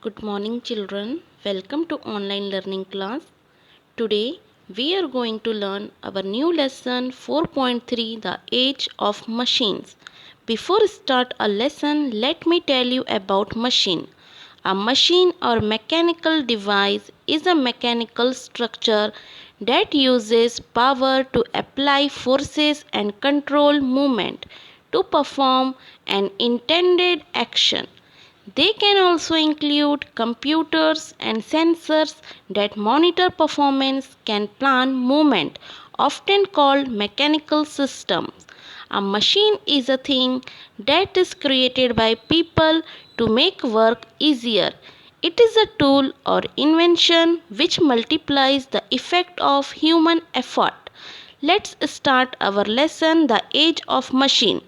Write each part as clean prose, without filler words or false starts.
Good morning, children. Welcome to online learning class. Today we are going to learn our new lesson 4.3, The Age of Machines. Before start a lesson, let me tell you about machine. A machine or mechanical device is a mechanical structure that uses power to apply forces and control movement to perform an intended action. They can also include computers and sensors that monitor performance, can plan movement, often called mechanical systems. A machine is a thing that is created by people to make work easier. It is a tool or invention which multiplies the effect of human effort. Let's start our lesson, The Age of Machine.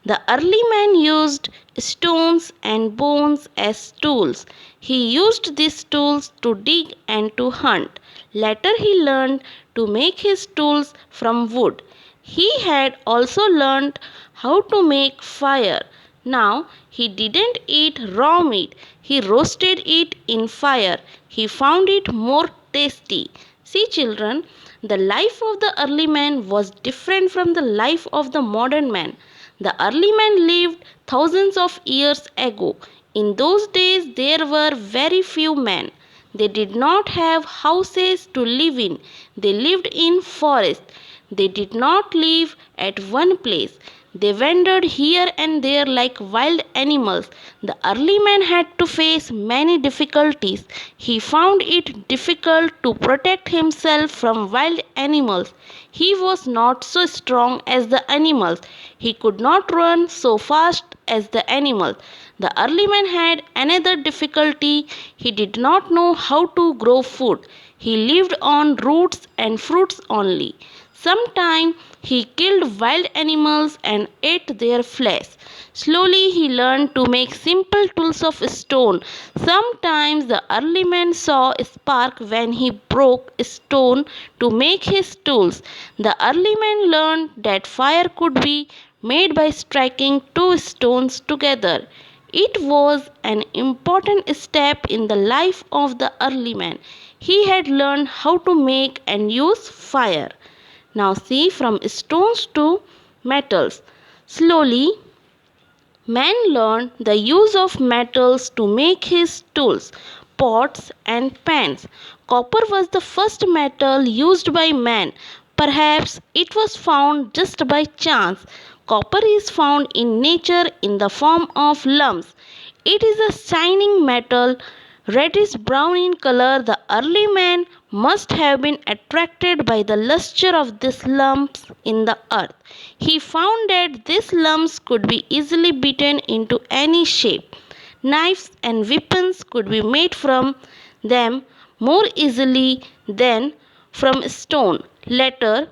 The early man used stones and bones as tools. He used these tools to dig and to hunt. Later, he learned to make his tools from wood. He had also learned how to make fire. Now, he didn't eat raw meat, he roasted it in fire. He found it more tasty. See, children, the life of the early man was different from the life of the modern man. The early man lived thousands of years ago. In those days, there were very few men. They did not have houses to live in. They lived in forests. They did not live at one place. They wandered here and there like wild animals. The early man had to face many difficulties. He found it difficult to protect himself from wild animals. He was not so strong as the animals. He could not run so fast as the animals. The early man had another difficulty. He did not know how to grow food. He lived on roots and fruits only. Sometimes he killed wild animals and ate their flesh. Slowly he learned to make simple tools of stone. Sometimes the early man saw a spark when he broke a stone to make his tools. The early man learned that fire could be made by striking two stones together. It was an important step in the life of the early man. He had learned how to make and use fire. Now see, from stones to metals. Slowly, man learned the use of metals to make his tools, pots and pans. Copper was the first metal used by man. Perhaps it was found just by chance. Copper is found in nature in the form of lumps. It is a shining metal, reddish brown in color. The early man must have been attracted by the luster of these lumps in the earth. He found that these lumps could be easily beaten into any shape. Knives and weapons could be made from them more easily than from stone. Later,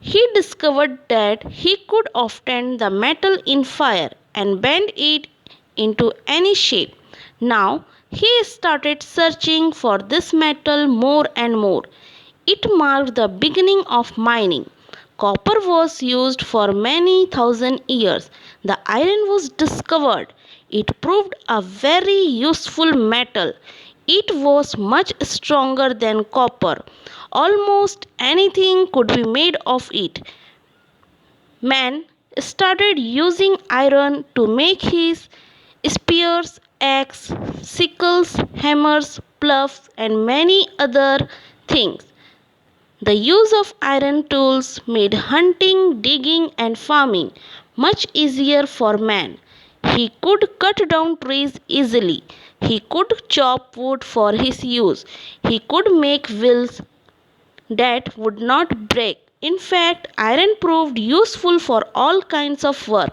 he discovered that he could obtain the metal in fire and bend it into any shape. Now he started searching for this metal more and more. It marked the beginning of mining. Copper was used for many thousand years. The iron was discovered. It proved a very useful metal. It was much stronger than copper. Almost anything could be made of it. Man started using iron to make his spears, axes, sickles, hammers, ploughs, and many other things. The use of iron tools made hunting, digging, and farming much easier for man. He could cut down trees easily. He could chop wood for his use. He could make wheels that would not break. In fact, iron proved useful for all kinds of work.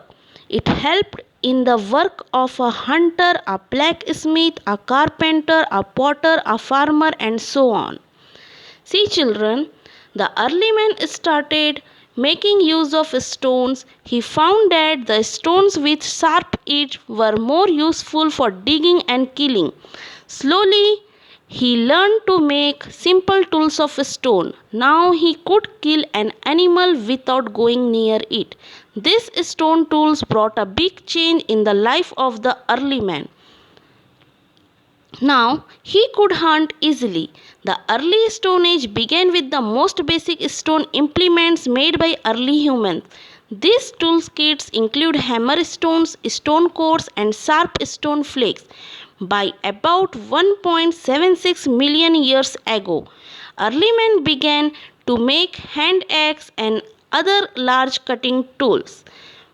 It helped in the work of a hunter, a blacksmith, a carpenter, a potter, a farmer, and so on. See, children, the early man started making use of stones. He found that the stones with sharp edges were more useful for digging and killing. Slowly, he learned to make simple tools of stone. Now he could kill an animal without going near it. These stone tools brought a big change in the life of the early man. Now he could hunt easily. The early Stone Age began with the most basic stone implements made by early humans. These toolkits include hammer stones, stone cores, and sharp stone flakes. By about 1.76 million years ago, early men began to make hand axe and other large cutting tools.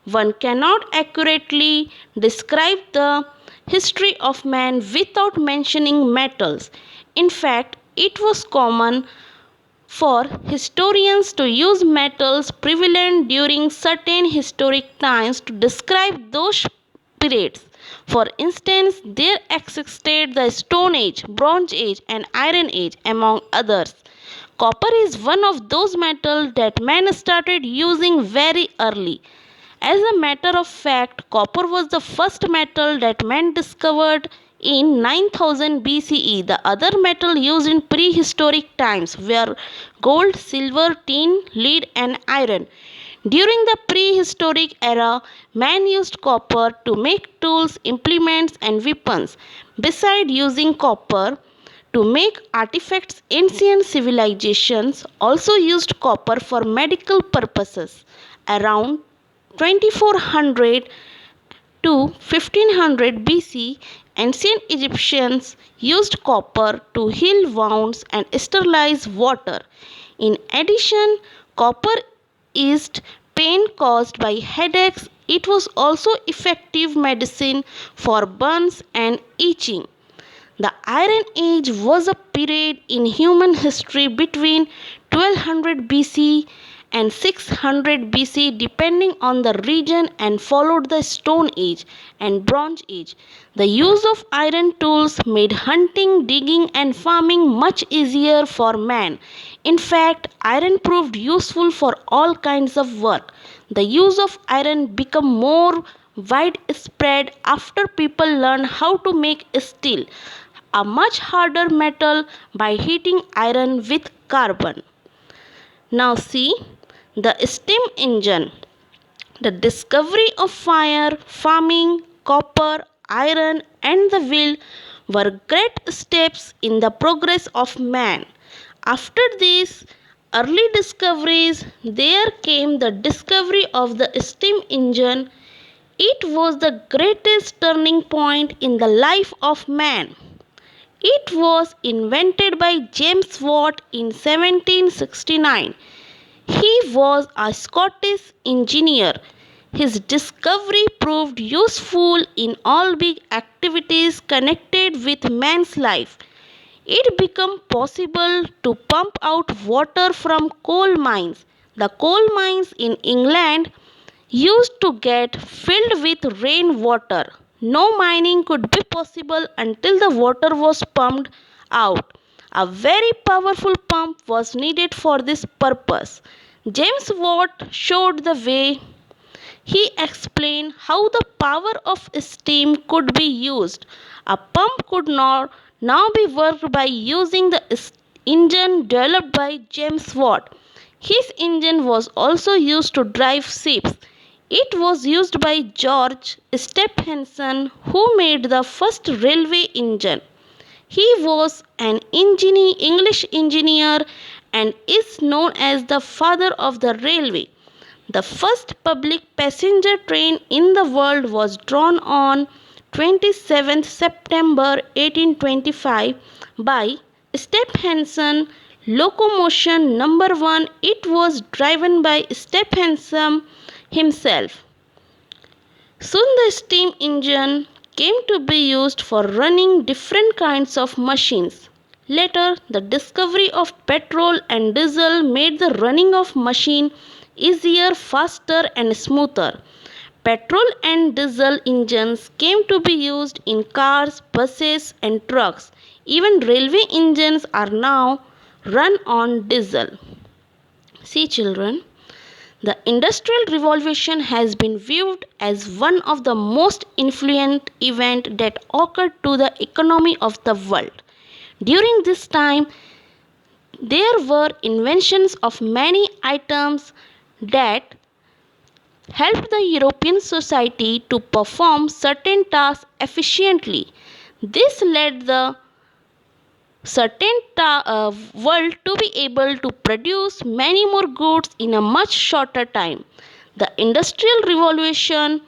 One cannot accurately describe the history of man without mentioning metals. In fact, it was common for historians to use metals prevalent during certain historic times to describe those periods. For instance, there existed the Stone Age, Bronze Age, and Iron Age, among others. Copper is one of those metals that man started using very early. As a matter of fact, copper was the first metal that man discovered in 9000 BCE. The other metal used in prehistoric times were gold, silver, tin, lead, and iron. During the prehistoric era, man used copper to make tools, implements, and weapons. Besides using copper to make artifacts, ancient civilizations also used copper for medical purposes. Around 2400 to 1500 BC, ancient Egyptians used copper to heal wounds and sterilize water. In addition, copper eased pain caused by headaches. It was also effective medicine for burns and itching. The Iron Age was a period in human history between 1200 BC and 600 BC, depending on the region, and followed the Stone Age and Bronze Age. The use of iron tools made hunting, digging, and farming much easier for man. In fact, iron proved useful for all kinds of work. The use of iron became more widespread after people learned how to make steel, a much harder metal, by heating iron with carbon. Now see the steam engine. The discovery of fire, farming, copper, iron, and the wheel were great steps in the progress of man. After these early discoveries, there came the discovery of the steam engine. It was the greatest turning point in the life of man. It was invented by James Watt in 1769. He was a Scottish engineer. His discovery proved useful in all big activities connected with man's life. It became possible to pump out water from coal mines. The coal mines in England used to get filled with rainwater. No mining could be possible until the water was pumped out. A very powerful pump was needed for this purpose. James Watt showed the way. He explained how the power of steam could be used. A pump could not now be worked by using the engine developed by James Watt. His engine was also used to drive ships. It was used by George Stephenson, who made the first railway engine. He was an English engineer and is known as the father of the railway. The first public passenger train in the world was drawn on 27th September 1825 by Stephenson. Locomotion number 1. It was driven by Stephenson himself. Soon the steam engine came to be used for running different kinds of machines. Later, the discovery of petrol and diesel made the running of machine easier, faster, and smoother. Petrol and diesel engines came to be used in cars, buses, and trucks. Even railway engines are now run on diesel. See, children, the Industrial Revolution has been viewed as one of the most influential events that occurred to the economy of the world. During this time, there were inventions of many items that helped the European society to perform certain tasks efficiently. This led the world to be able to produce many more goods in a much shorter time. The Industrial Revolution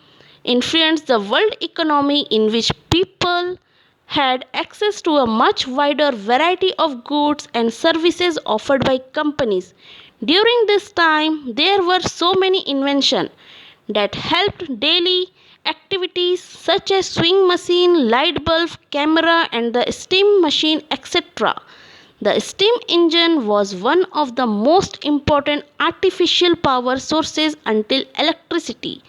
influenced the world economy in which people had access to a much wider variety of goods and services offered by companies. During this time, there were so many inventions that helped daily activities such as sewing machine, light bulb, camera and the steam machine etc. The steam engine was one of the most important artificial power sources until electricity.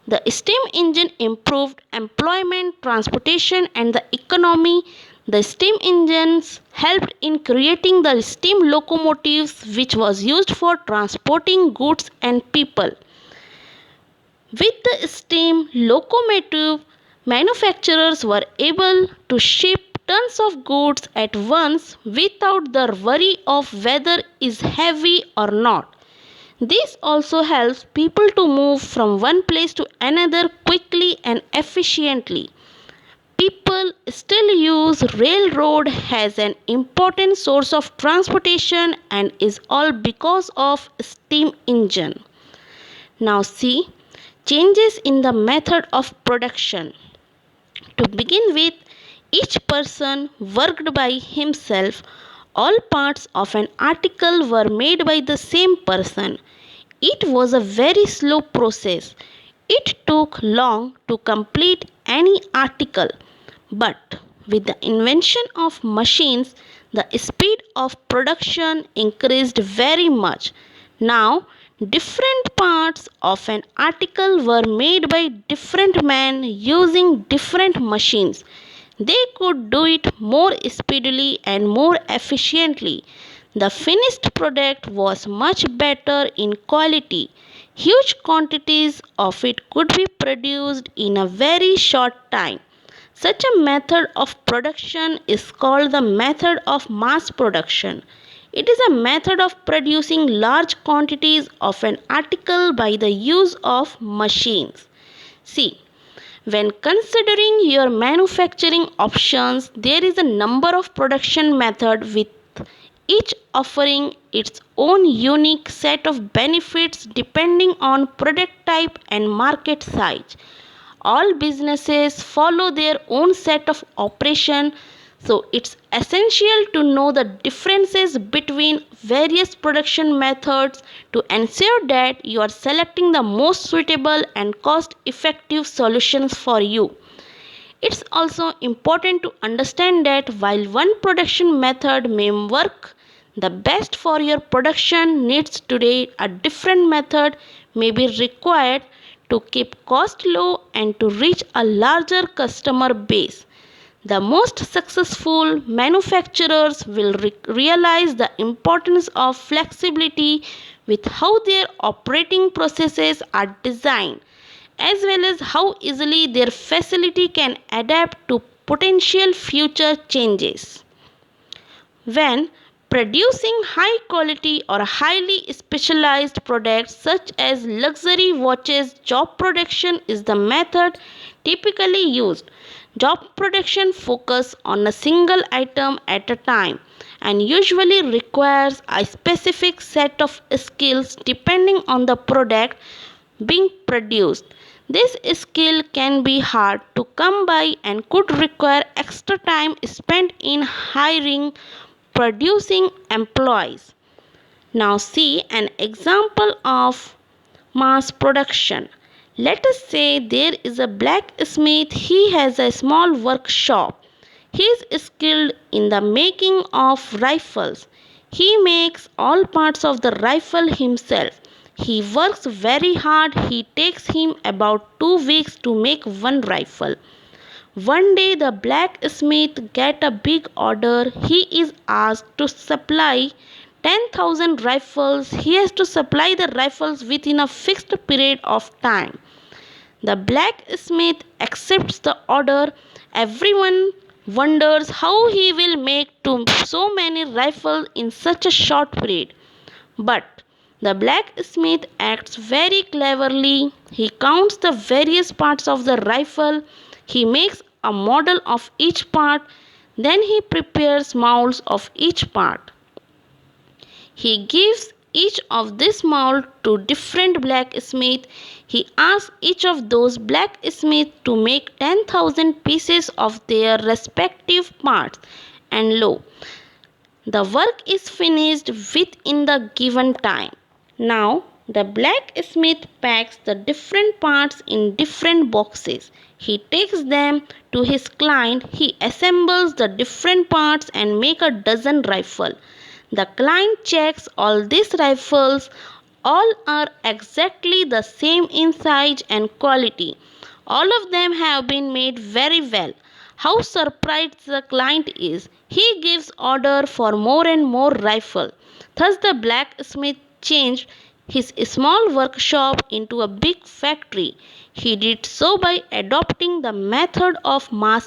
The steam engine improved employment, transportation, and the economy. The steam engines helped in creating the steam locomotives, which was used for transporting goods and people. With the steam locomotive, manufacturers were able to ship tons of goods at once without the worry of whether is heavy or not. This also helps people to move from one place to another quickly and efficiently. People still use railroad as an important source of transportation and is all because of steam engine. Now see changes in the method of production. To begin with, each person worked by himself. All parts of an article were made by the same person. It was a very slow process. It took long to complete any article. But with the invention of machines, the speed of production increased very much. Now, different parts of an article were made by different men using different machines. They could do it more speedily and more efficiently. The finished product was much better in quality. Huge quantities of it could be produced in a very short time. Such a method of production is called the method of mass production. It is a method of producing large quantities of an article by the use of machines. See, when considering your manufacturing options, there is a number of production methods with each offering its own unique set of benefits depending on product type and market size. All businesses follow their own set of operation, so it's essential to know the differences between various production methods to ensure that you are selecting the most suitable and cost effective solutions for you. It's also important to understand that while one production method may work the best for your production needs today, a different method may be required to keep cost low and to reach a larger customer base. The most successful manufacturers will realize the importance of flexibility with how their operating processes are designed, as well as how easily their facility can adapt to potential future changes. When producing high quality or highly specialized products such as luxury watches, job production is the method typically used. Job production focuses on a single item at a time and usually requires a specific set of skills depending on the product being produced. This skill can be hard to come by and could require extra time spent in hiring producing employees. Now see an example of mass production. Let us say there is a blacksmith. He has a small workshop. He is skilled in the making of rifles. He makes all parts of the rifle himself. He works very hard. He takes him about 2 weeks to make one rifle. One day the blacksmith gets a big order. He is asked to supply 10,000 rifles. He has to supply the rifles within a fixed period of time. The blacksmith accepts the order. Everyone wonders how he will make so many rifles in such a short period. But the blacksmith acts very cleverly. He counts the various parts of the rifle. He makes a model of each part. Then he prepares molds of each part. He gives each of these molds to different blacksmiths. He asks each of those blacksmiths to make 10,000 pieces of their respective parts. And lo, the work is finished within the given time. Now, the blacksmith packs the different parts in different boxes. He takes them to his client. He assembles the different parts and make a dozen rifle. The client checks all these rifles. All are exactly the same in size and quality. All of them have been made very well. How surprised the client is. He gives order for more and more rifle. Thus the blacksmith changed his small workshop into a big factory. He did so by adopting the method of mass